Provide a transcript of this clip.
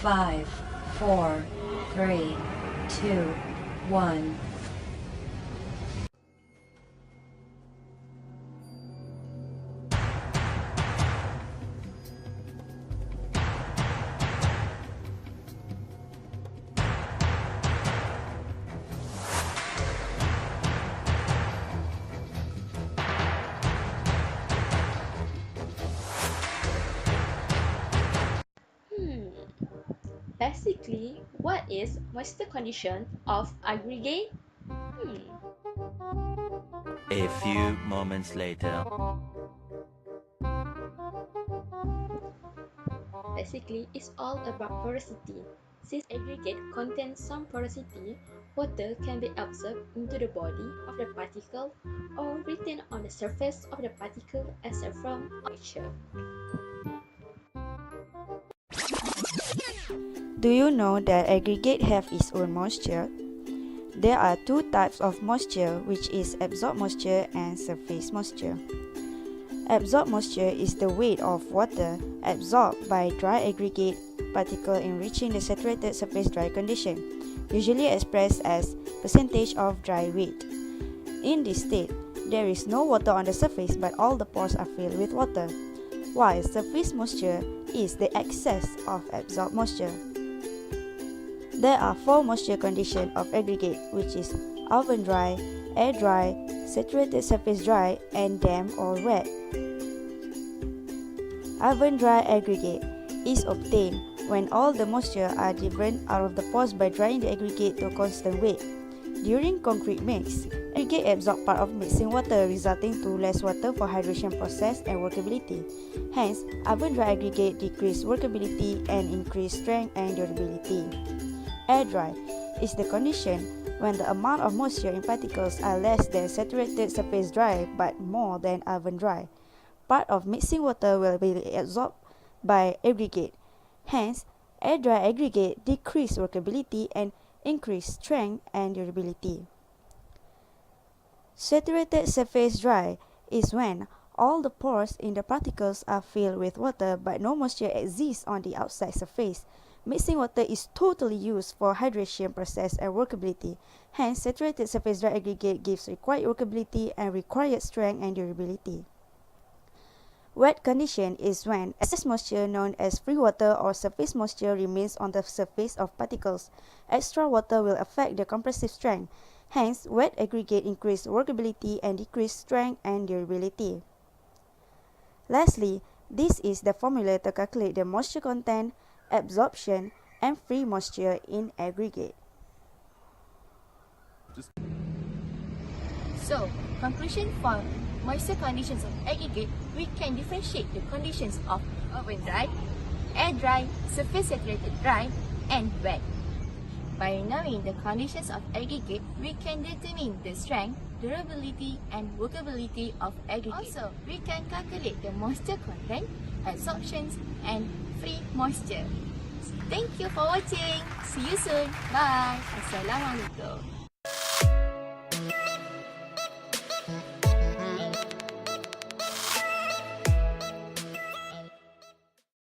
5, 4, 3, 2, 1. Basically, what is moisture condition of aggregate? A few moments later. Basically, it's all about porosity. Since aggregate contains some porosity, water can be absorbed into the body of the particle or retained on the surface of the particle as a form of moisture. Do you know that aggregate have its own moisture? There are two types of moisture, which is absorbed moisture and surface moisture. Absorbed moisture is the weight of water absorbed by dry aggregate particle in reaching the saturated surface dry condition, usually expressed as percentage of dry weight. In this state, there is no water on the surface but all the pores are filled with water, while surface moisture is the excess of absorbed moisture. There are four moisture conditions of aggregate, which is oven dry, air dry, saturated surface dry, and damp or wet. Oven dry aggregate is obtained when all the moisture are driven out of the pores by drying the aggregate to a constant weight. During concrete mix, aggregate absorbs part of mixing water, resulting to less water for hydration process and workability. Hence, oven dry aggregate decrease workability and increase strength and durability. Air dry is the condition when the amount of moisture in particles are less than saturated surface dry but more than oven dry. Part of mixing water will be absorbed by aggregate. Hence, air dry aggregate decrease workability and increase strength and durability. Saturated surface dry is when all the pores in the particles are filled with water but no moisture exists on the outside surface. Mixing water is totally used for hydration process and workability. Hence, saturated surface dry aggregate gives required workability and required strength and durability. Wet condition is when excess moisture known as free water or surface moisture remains on the surface of particles. Extra water will affect the compressive strength. Hence, wet aggregate increase workability and decrease strength and durability. Lastly, this is the formula to calculate the moisture content, absorption, and free moisture in aggregate. So, conclusion for moisture conditions of aggregate, we can differentiate the conditions of oven dry, air dry, surface saturated dry, and wet. By knowing the conditions of aggregate, we can determine the strength, durability, and workability of aggregate. Also, we can calculate the moisture content, absorptions, and free moisture. Thank you for watching. See you soon. Bye. Assalamualaikum.